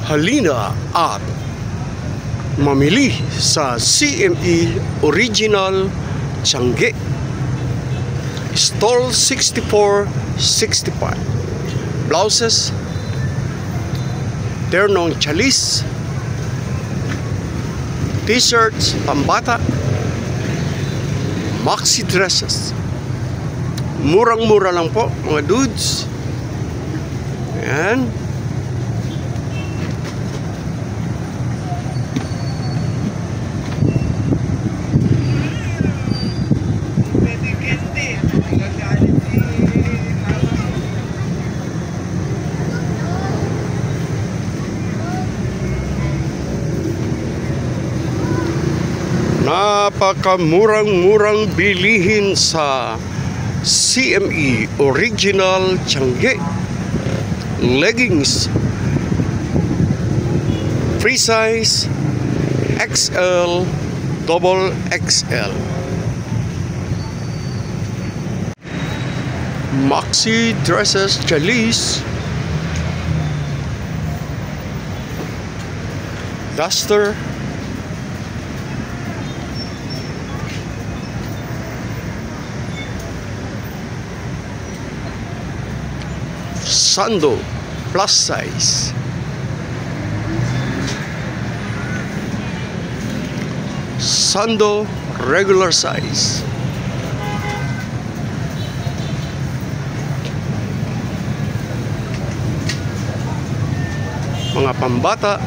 Halina at mamili sa CME Original Tiangge, Stall 6465. Blouses, ternong chalis, t-shirts pambata, maxi dresses. Murang-mura lang po mga dudes. Ayan. Napakamurang-murang bilihin sa CME Original Tiangge. Leggings, free size, XL, double XL. Maxi dresses, chalis, duster, sando plus size, sando regular size, mga pambata,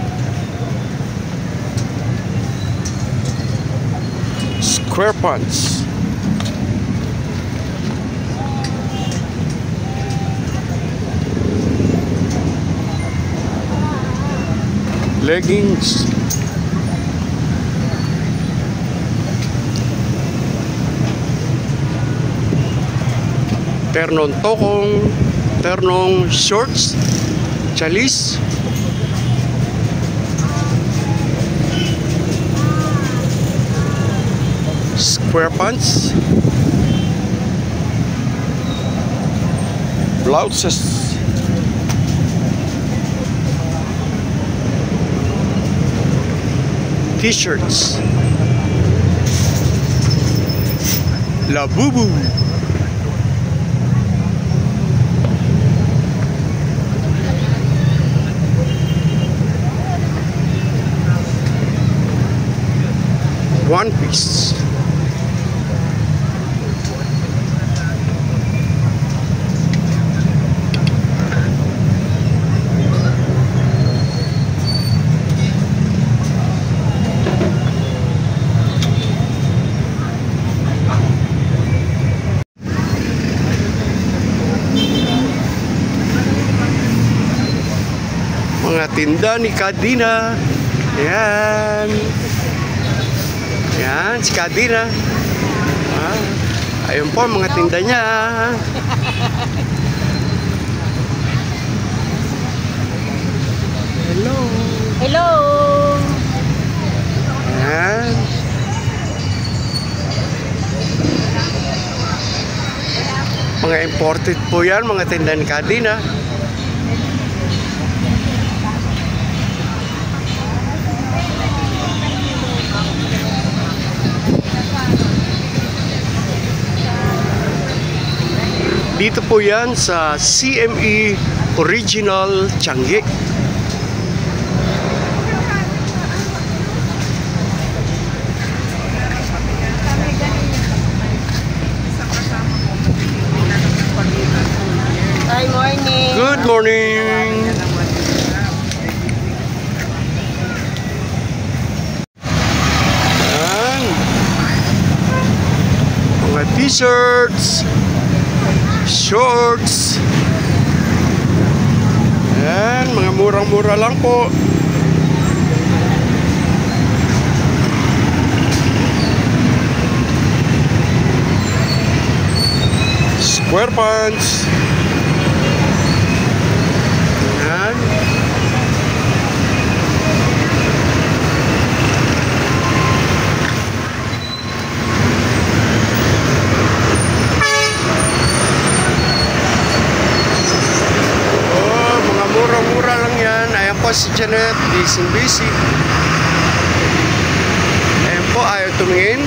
square pants, leggings, ternong tokong, ternong shorts, chalis, square pants, blouses, t-shirts, Labubu, one piece, mga tinda ni Kadina. Ayan. Ayan, si Kadina. Ayun po mga tinda niya. Hello. Hello. Ayan. Mga imported po yan, mga tinda ni Kadina. Dito po yan sa CME Original Tiangge. Good morning. Good morning. Ayan. Mga t-shirts, shorts. Ayan, mga murang-mura lang po. Square pants. Ayan. si Janet, busy. Ayan po, ayaw tumingin.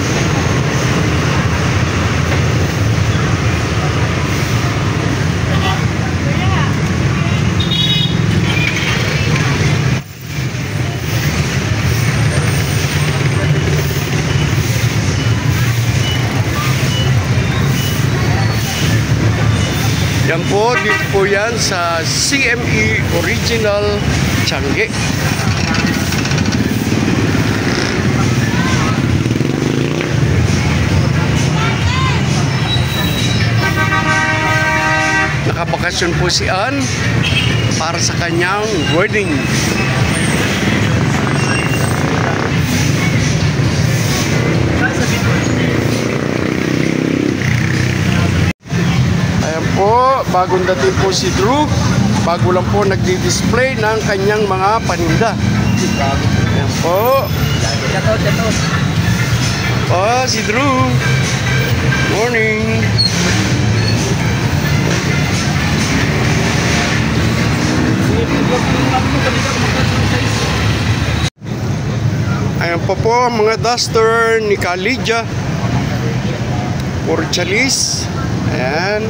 Yan po, dito po yan sa CME Original Tiangge. Nakabakasyon po si Ann para sa kanyang wedding. Po, bagong dating po si Drew. Bago lang po nagdi-display ng kanyang mga paninda. Ayan po. Oh, si Drew. Morning. Ayan po po mga duster ni Kalidja. Puro chalis. Ayan.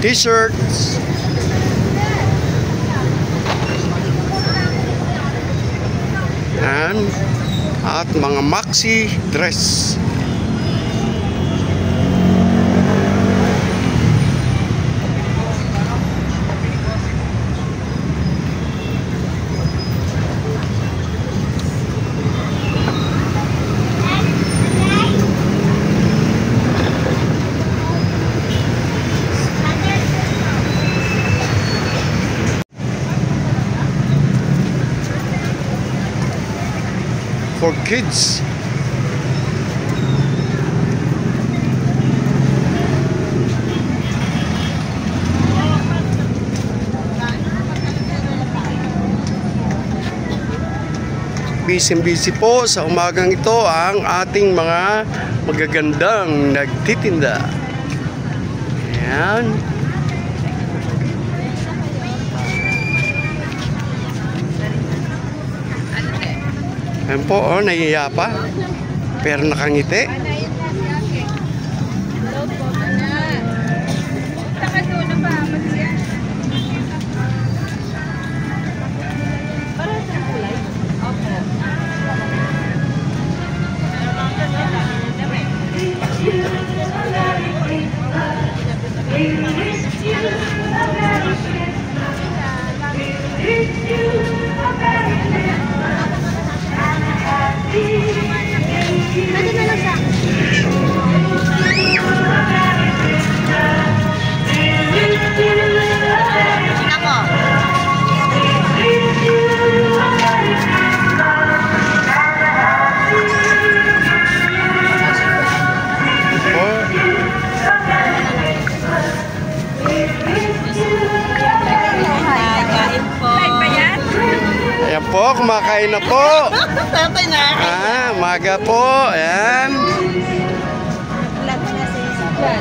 T-shirts. At mga maxi dress. For kids. Busy po sa umagang ito ang ating mga magagandang nagtitinda. Ayan. Ayan po, oh, nahihiya pa. Pero nakangiti. Ayan po, kumakain na po. Maga po. Ayan.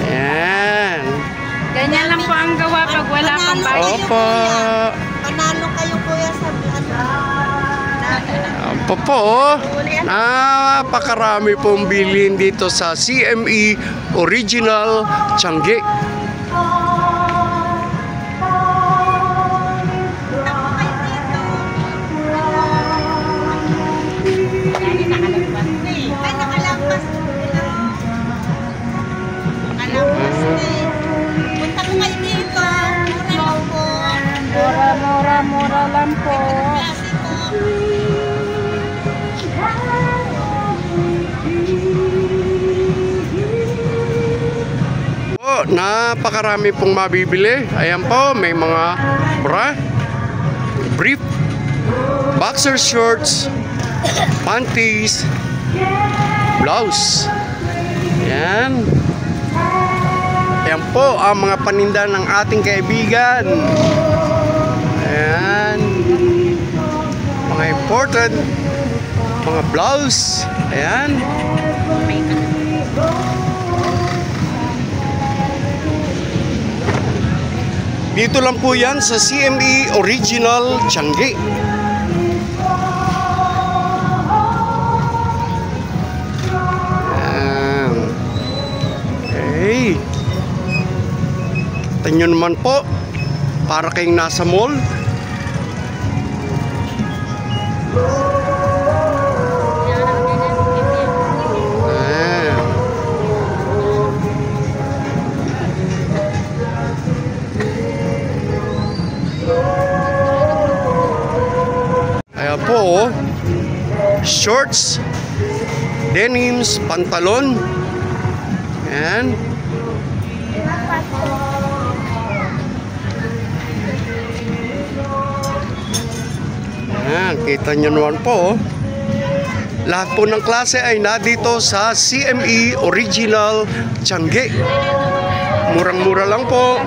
Ayan. Ganyan lang po ang gawa pag wala pang bahay. Opo. Panalo kayo kuya sa Opo po. Napakarami pong bilhin dito sa CME Original Tiangge. Punta ko kayo dito. Mura lang po. Napakarami pong mabibili. Ayan po, may mga bra, brief, boxer shorts, panties, blouse. Ayan. Ayan po ang mga paninda ng ating kaibigan. Ayan. Mga important, mga blouse. Ayan. Dito lang po yan sa CME Original Tiangge. Ayan. Okay. Kita nyo naman po, para kayong nasa mall. Ayan po, shorts, denims, pantalon. Ayan. Ayan, kita nyo naman po. Lahat po ng klase ay nandito sa CME Original Tiangge. Murang-mura lang po.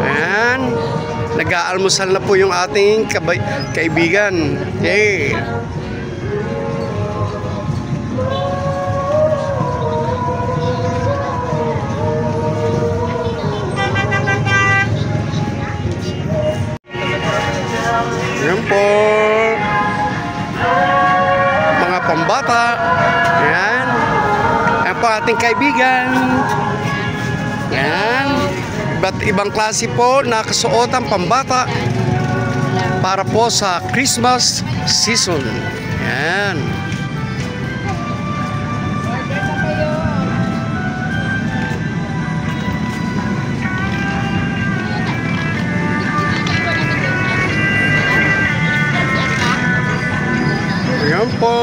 Ayan. Nag-aalmusal na po yung ating kaibigan. Okay. Ayan po. Mga pambata. Ayan. Ayan po ating kaibigan. Ayan. Iba't ibang klase po na kasuotan pambata para po sa Christmas season. Ayan. Ayan po,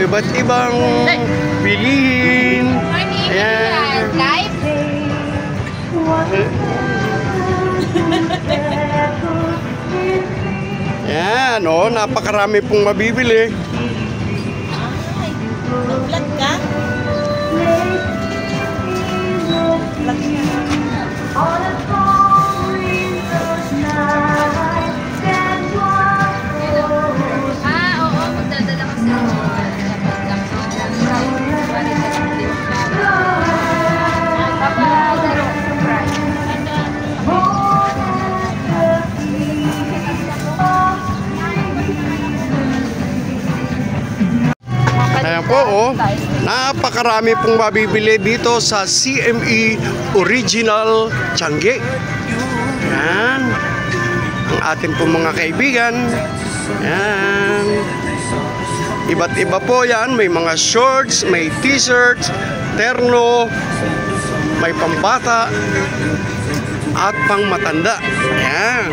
iba't ibang bilihin. Ayan. Ayan, oh, napakarami pong mabibili. Vlog ka? Ayan po, oh, napakarami pong mabibili dito sa CME Original Tiangge. Ayan. Ang ating pong mga kaibigan. Ayan. Iba't iba po yan. May mga shorts, may t-shirts, terno, may pambata, at pang matanda. Ayan.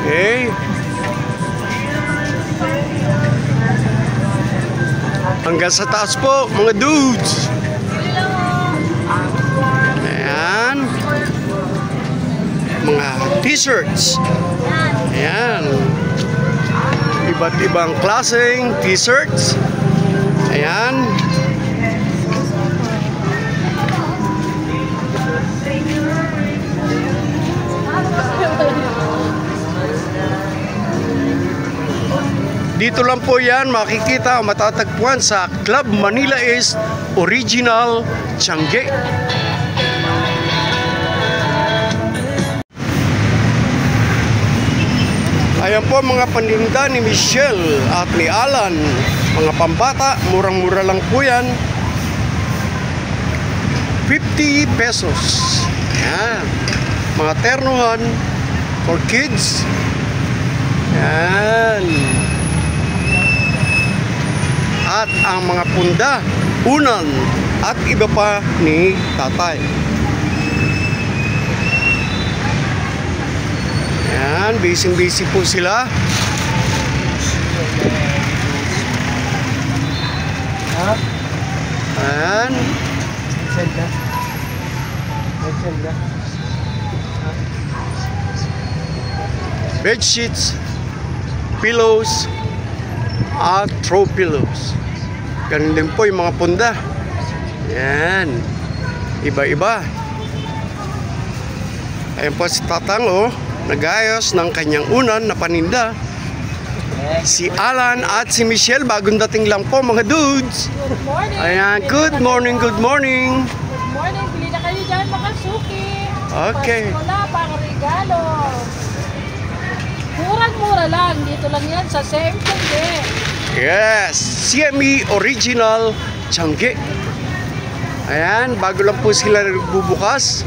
Okay. Hanggang sa taas po, mga dudes. Ayan. Mga t-shirts. Ayan. Iba't ibang klaseng t-shirts. Ayan. Dito lang po yan makikita o matatagpuan sa Club Manila East Original Tiangge. Ayan po mga paninda ni Michelle at ni Alan. Mga pambata, murang-mura lang po yan. 50 pesos. Ayan. Mga ternuhan for kids. Ayan. At ang mga punda, unan, at iba pa ni tatay. Ayan, busy-busy po sila. Ayan. Bed sheets, pillows, at throw pillows. Ganun din po yung mga punda. Ayan. Iba-iba. Ayan po si Tatang, oh, nag-ayos ng kanyang unan na paninda. Si Alan at si Michelle, bagong dating lang po mga dudes. Good morning. Ayan, good morning, good morning. Good morning. Bili na kayo dyan mga suki. Okay. Pasko na, pang regalo. Murang-mura lang. Dito lang yan sa same Changi. Yes, CME Original Changi. Ayan, bago lang po sila bubukas.